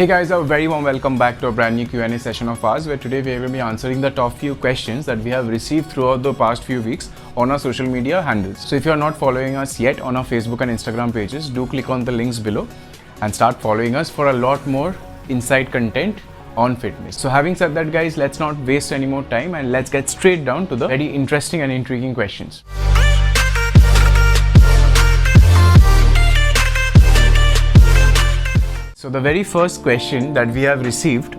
Hey guys, a very warm welcome back to a brand new Q&A session of ours, where today we are going to be answering the top few questions that we have received throughout the past few weeks on our social media handles. So if you are not following us yet on our Facebook and Instagram pages, do click on the links below and start following us for a lot more insight content on fitness. So having said that guys, let's not waste any more time and let's get straight down to the very interesting and intriguing questions. So the very first question that we have received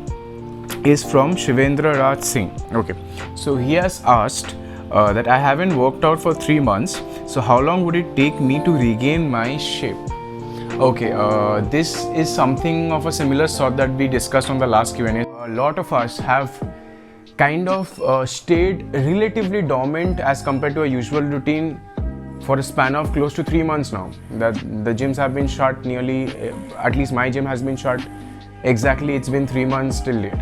is from Shivendra Raj Singh. Okay, so he has asked that I haven't worked out for 3 months, so how long would it take me to regain my shape? Okay, this is something of a similar sort that we discussed on the last Q&A. A lot of us have kind of stayed relatively dormant as compared to a usual routine for a span of close to 3 months now. That the gyms have been shut nearly, at least my gym has been shut exactly, it's been 3 months till date.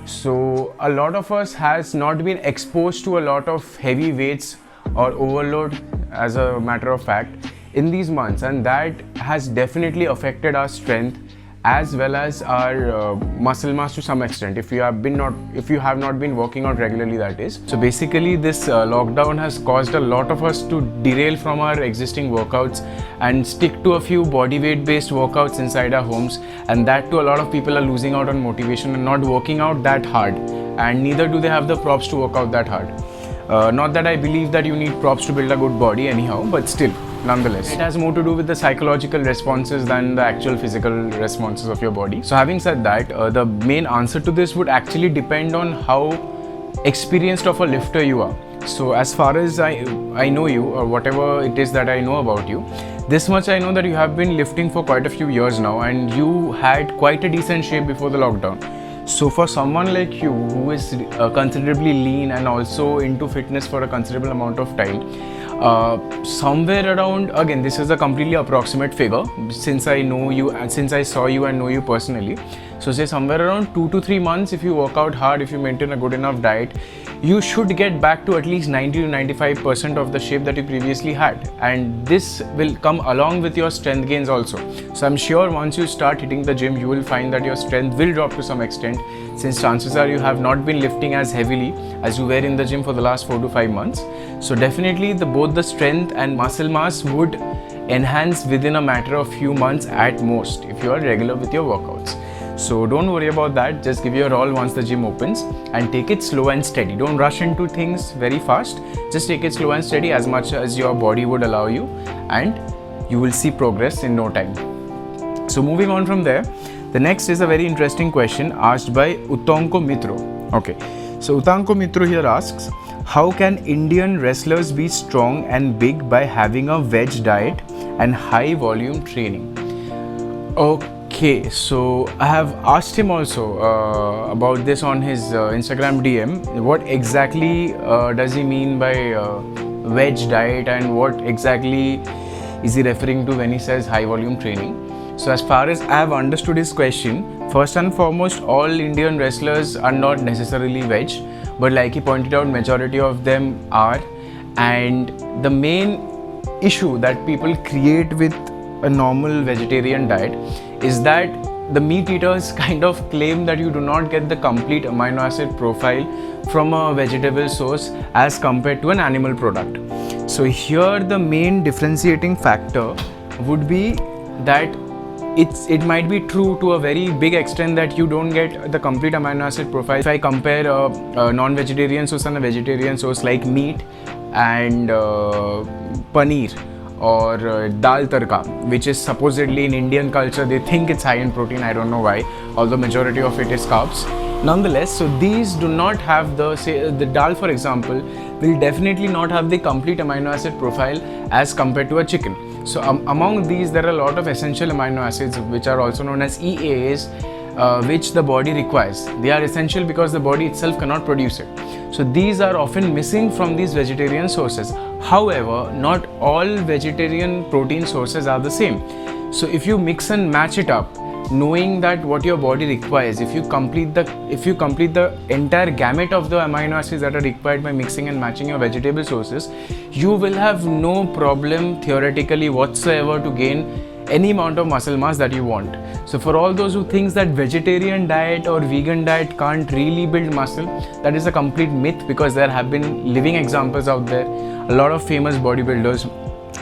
So a lot of us has not been exposed to a lot of heavy weights or overload, as a matter of fact, in these months, and that has definitely affected our strength as well as our muscle mass to some extent, if you have not been working out regularly, that is. So basically this lockdown has caused a lot of us to derail from our existing workouts and stick to a few body weight based workouts inside our homes, and that too a lot of people are losing out on motivation and not working out that hard, and neither do they have the props to work out that hard. Not that I believe that you need props to build a good body anyhow, but still, nonetheless, it has more to do with the psychological responses than the actual physical responses of your body. So having said that, the main answer to this would actually depend on how experienced of a lifter you are. So as far as I know you, or whatever it is that I know about you, this much I know that you have been lifting for quite a few years now, and you had quite a decent shape before the lockdown. So for someone like you who is considerably lean and also into fitness for a considerable amount of time, somewhere around, again this is a completely approximate figure since I know you and since I saw you and know you personally, so say somewhere around 2 to 3 months, if you work out hard, if you maintain a good enough diet, you should get back to at least 90 to 95% of the shape that you previously had, and this will come along with your strength gains also. So I'm sure once you start hitting the gym, you will find that your strength will drop to some extent, since chances are you have not been lifting as heavily as you were in the gym for the last 4 to 5 months. So definitely both the strength and muscle mass would enhance within a matter of few months at most if you are regular with your workouts. So don't worry about that, just give your all once the gym opens and take it slow and steady. Don't rush into things very fast, just take it slow and steady as much as your body would allow you, and you will see progress in no time. So moving on from there, the next is a very interesting question asked by Utanko Mitro. Okay, so Utanko Mitro here asks, how can Indian wrestlers be strong and big by having a veg diet and high volume training? Okay, so I have asked him also about this on his Instagram DM. What exactly does he mean by veg diet, and what exactly is he referring to when he says high volume training? So as far as I have understood his question, first and foremost, all Indian wrestlers are not necessarily veg, but like he pointed out, majority of them are, and the main issue that people create with a normal vegetarian diet is that the meat eaters kind of claim that you do not get the complete amino acid profile from a vegetable source as compared to an animal product. So here the main differentiating factor would be that it might be true to a very big extent that you don't get the complete amino acid profile. If I compare a non-vegetarian source and a vegetarian source like meat and paneer or dal tadka, which is supposedly in Indian culture, they think it's high in protein, I don't know why, although majority of it is carbs. Nonetheless, so these do not have the dal, for example, will definitely not have the complete amino acid profile as compared to a chicken. So among these, there are a lot of essential amino acids which are also known as EAAs, which the body requires. They are essential because the body itself cannot produce it. So these are often missing from these vegetarian sources. However, not all vegetarian protein sources are the same. So if you mix and match it up, knowing that what your body requires, if you complete the entire gamut of the amino acids that are required by mixing and matching your vegetable sources, you will have no problem theoretically whatsoever to gain any amount of muscle mass that you want. So for all those who thinks that vegetarian diet or vegan diet can't really build muscle, that is a complete myth, because there have been living examples out there. A lot of famous bodybuilders,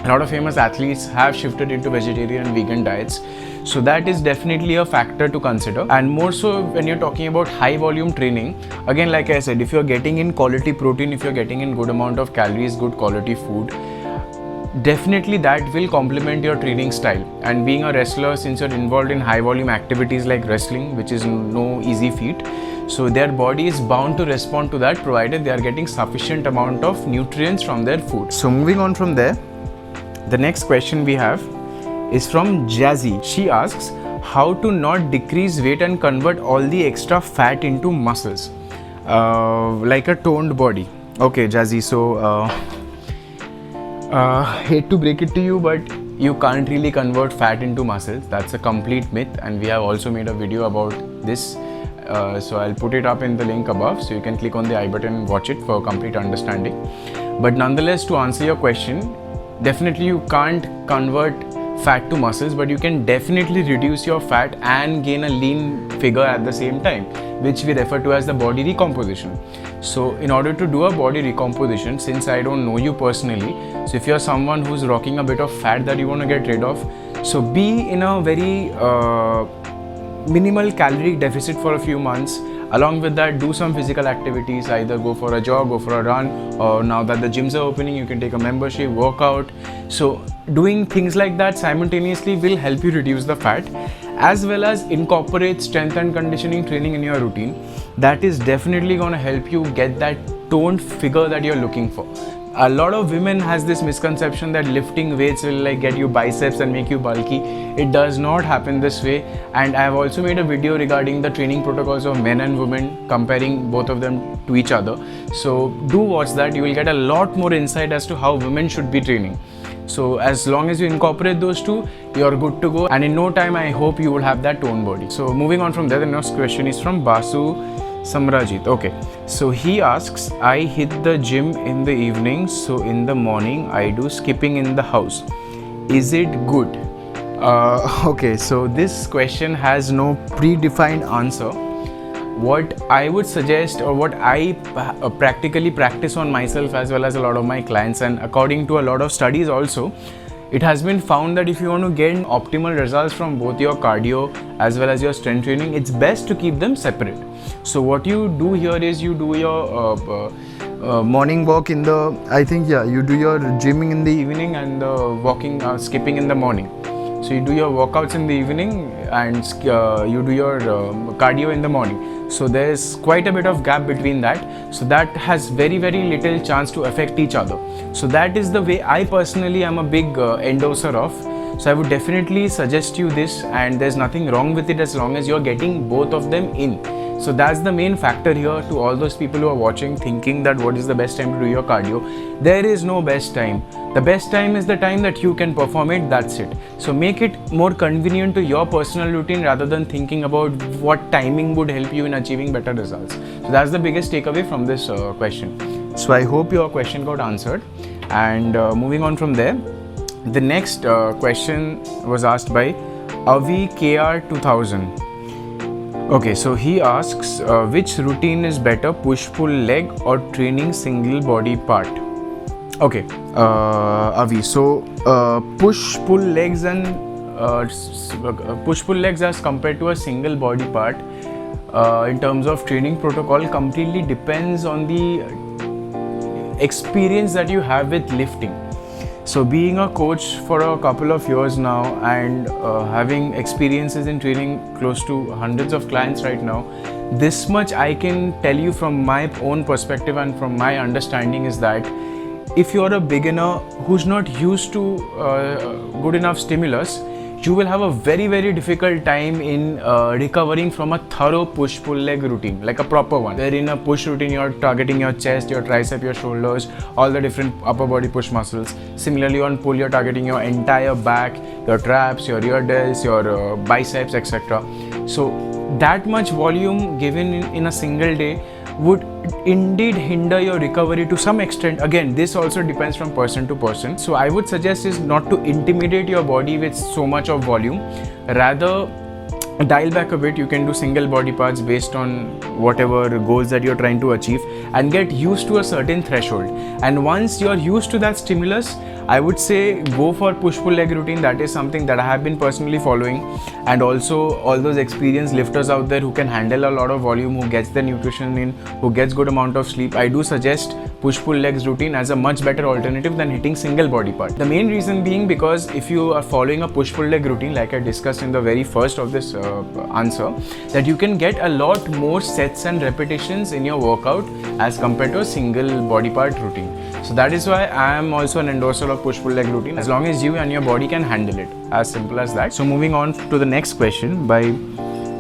a lot of famous athletes have shifted into vegetarian and vegan diets. So that is definitely a factor to consider. And more so when you're talking about high volume training, again, like I said, if you're getting in quality protein, if you're getting in good amount of calories, good quality food, definitely that will complement your training style. And being a wrestler, since you're involved in high volume activities like wrestling, which is no easy feat, so their body is bound to respond to that, provided they are getting sufficient amount of nutrients from their food. So moving on from there, the next question we have is from Jazzy. She asks how to not decrease weight and convert all the extra fat into muscles, like a toned body. Okay, Jazzy, so hate to break it to you, but you can't really convert fat into muscles. That's a complete myth, and we have also made a video about this. So I'll put it up in the link above, so you can click on the I button and watch it for complete understanding. But nonetheless, to answer your question, definitely you can't convert fat to muscles, but you can definitely reduce your fat and gain a lean figure at the same time, which we refer to as the body recomposition. So in order to do a body recomposition, since I don't know you personally, so if you're someone who's rocking a bit of fat that you want to get rid of, so be in a very minimal calorie deficit for a few months. Along with that, do some physical activities, either go for a jog, go for a run, or now that the gyms are opening, you can take a membership, work out. So doing things like that simultaneously will help you reduce the fat, as well as incorporate strength and conditioning training in your routine. That is definitely going to help you get that toned figure that you're looking for. A lot of women has this misconception that lifting weights will like get you biceps and make you bulky. It does not happen this way. And I have also made a video regarding the training protocols of men and women, comparing both of them to each other. So do watch that. You will get a lot more insight as to how women should be training. So as long as you incorporate those two, you're good to go. And in no time, I hope you will have that toned body. So moving on from there, the next question is from Basu Samrajit. Okay, so he asks, I hit the gym in the evening, so in the morning I do skipping in the house. Is it good? Okay, so this question has no predefined answer. What I would suggest, or what I practically practice on myself as well as a lot of my clients, and according to a lot of studies also, it has been found that if you want to get optimal results from both your cardio as well as your strength training, it's best to keep them separate. So what you do here is you do your morning walk in the, I think, yeah, you do your gymming in the evening and walking, skipping in the morning. So you do your workouts in the evening and you do your cardio in the morning. So there's quite a bit of gap between that. So that has very, very little chance to affect each other. So that is the way I personally am a big endorser of. So I would definitely suggest you this, and there's nothing wrong with it as long as you're getting both of them in. So that's the main factor here to all those people who are watching thinking that what is the best time to do your cardio. There is no best time. The best time is the time that you can perform it, that's it. So make it more convenient to your personal routine rather than thinking about what timing would help you in achieving better results. So that's the biggest takeaway from this question. So I hope your question got answered. And moving on from there, the next question was asked by Avi KR2000. Okay, so he asks, which routine is better, push-pull leg or training single body part? Okay, Avi, so push-pull legs and push-pull legs as compared to a single body part in terms of training protocol completely depends on the experience that you have with lifting. So being a coach for a couple of years now and having experiences in training close to hundreds of clients right now, this much I can tell you from my own perspective and from my understanding is that if you're a beginner who's not used to good enough stimulus, you will have a very, very difficult time in recovering from a thorough push-pull leg routine, like a proper one. Where in a push routine, you're targeting your chest, your tricep, your shoulders, all the different upper body push muscles. Similarly, on pull, you're targeting your entire back, your traps, your rear delts, your biceps, etc. So that much volume given in a single day would indeed hinder your recovery to some extent. Again, this also depends from person to person. So I would suggest is not to intimidate your body with so much of volume. Rather, dial back a bit. You can do single body parts based on whatever goals that you're trying to achieve, and get used to a certain threshold. And once you're used to that stimulus, I would say go for push-pull leg routine. That is something that I have been personally following, and also all those experienced lifters out there who can handle a lot of volume, who gets their nutrition in, who gets good amount of sleep. I do suggest push-pull legs routine as a much better alternative than hitting single body part. The main reason being because if you are following a push-pull leg routine, like I discussed in the very first of this answer, that you can get a lot more sets and repetitions in your workout as compared to a single body part routine. So that is why I am also an endorser of push-pull leg routine, as long as you and your body can handle it. As simple as that. So moving on to the next question by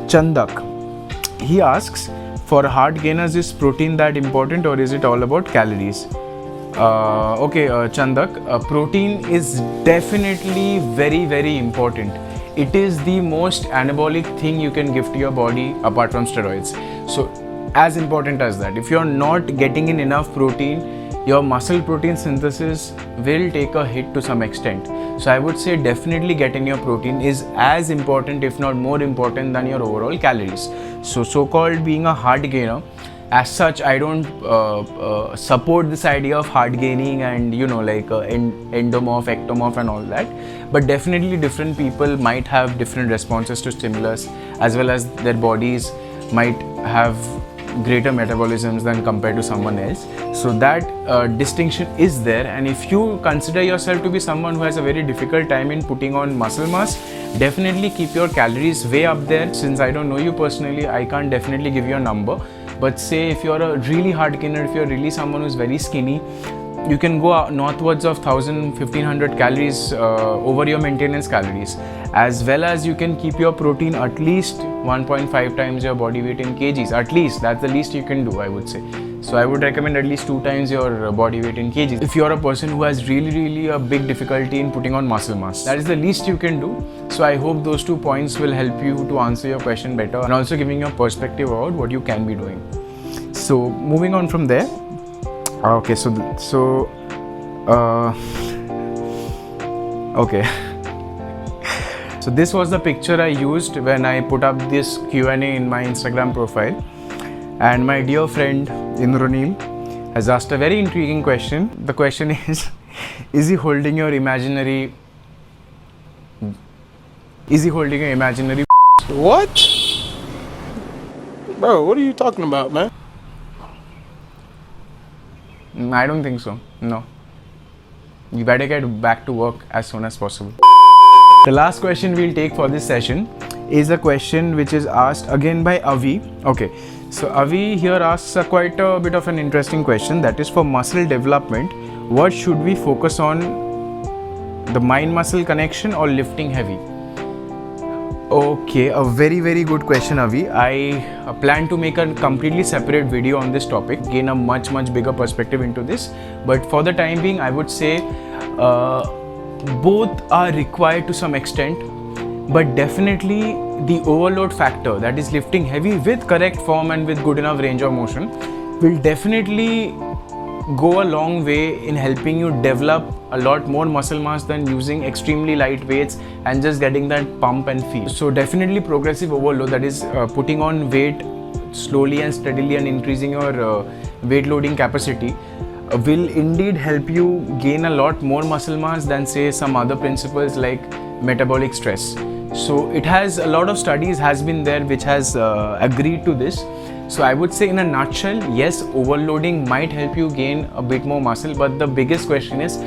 Chandak. He asks, for heart gainers, is protein that important, or is it all about calories? Chandak, protein is definitely very important. It is the most anabolic thing you can give to your body apart from steroids. So as important as that. If you're not getting in enough protein, your muscle protein synthesis will take a hit to some extent. So I would say definitely getting your protein is as important, if not more important, than your overall calories. So-called being a heart gainer, as such, I don't support this idea of heart gaining and endomorph, ectomorph and all that. But definitely different people might have different responses to stimulus, as well as their bodies might have greater metabolisms than compared to someone else. So that distinction is there, and if you consider yourself to be someone who has a very difficult time in putting on muscle mass, definitely keep your calories way up there. Since I don't know you personally, I can't definitely give you a number, but say if you're a really hard gainer, if you're really someone who's very skinny, you can go northwards of 1000-1500 calories over your maintenance calories, as well as you can keep your protein at least 1.5 times your body weight in kgs. At least that's the least you can do, I would say. So I would recommend at least 2 times your body weight in kgs if you're a person who has really a big difficulty in putting on muscle mass. That is the least you can do. So I hope those 2 points will help you to answer your question better, and also giving you a perspective about what you can be doing. So moving on from there. Okay, so this was the picture I used when I put up this Q&A in my Instagram profile, and my dear friend Indranil has asked a very intriguing question. The question is he holding your imaginary What? Bro, what are you talking about, man? I don't think so. No. You better get back to work as soon as possible. The last question we'll take for this session is a question which is asked again by Avi. Okay, so Avi here asks quite a bit of an interesting question, that is, for muscle development, what should we focus on, the mind-muscle connection or lifting heavy? Okay, a very good question, Avi. I plan to make a completely separate video on this topic, gain a much bigger perspective into this. But for the time being, I would say both are required to some extent, but definitely the overload factor, that is lifting heavy with correct form and with good enough range of motion, will definitely go a long way in helping you develop a lot more muscle mass than using extremely light weights and just getting that pump and feel. So definitely progressive overload, that is putting on weight slowly and steadily and increasing your weight loading capacity, will indeed help you gain a lot more muscle mass than say some other principles like metabolic stress. So it has a lot of studies has been there which has agreed to this. So I would say in a nutshell, yes, overloading might help you gain a bit more muscle, but the biggest question is,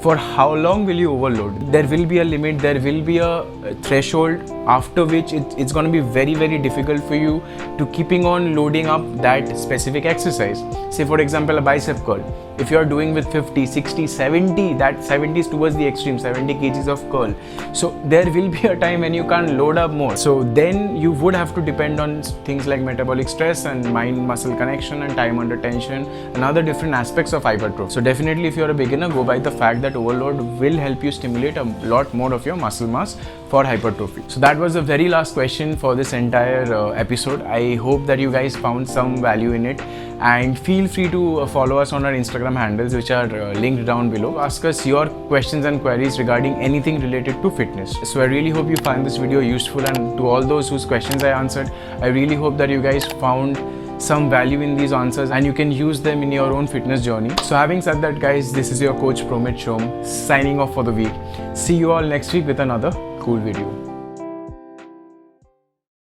for how long will you overload? There will be a limit, there will be a threshold after which it's going to be very difficult for you to keeping on loading up that specific exercise. Say for example a bicep curl, if you are doing with 50, 60, 70, that 70 is towards the extreme, 70 kgs of curl. So there will be a time when you can't load up more. So then you would have to depend on things like metabolic stress and mind-muscle connection and time under tension and other different aspects of hypertrophy. So definitely if you're a beginner, go by the fact that overload will help you stimulate a lot more of your muscle mass for hypertrophy. So that was the very last question for this entire episode. I hope that you guys found some value in it, and feel free to follow us on our Instagram Instagram handles, which are linked down below. Ask us your questions and queries regarding anything related to fitness. So I really hope you find this video useful, and to all those whose questions I answered, I really hope that you guys found some value in these answers and you can use them in your own fitness journey. So having said that, guys, this is your coach Promit Shom signing off for the week. See you all next week with another cool video.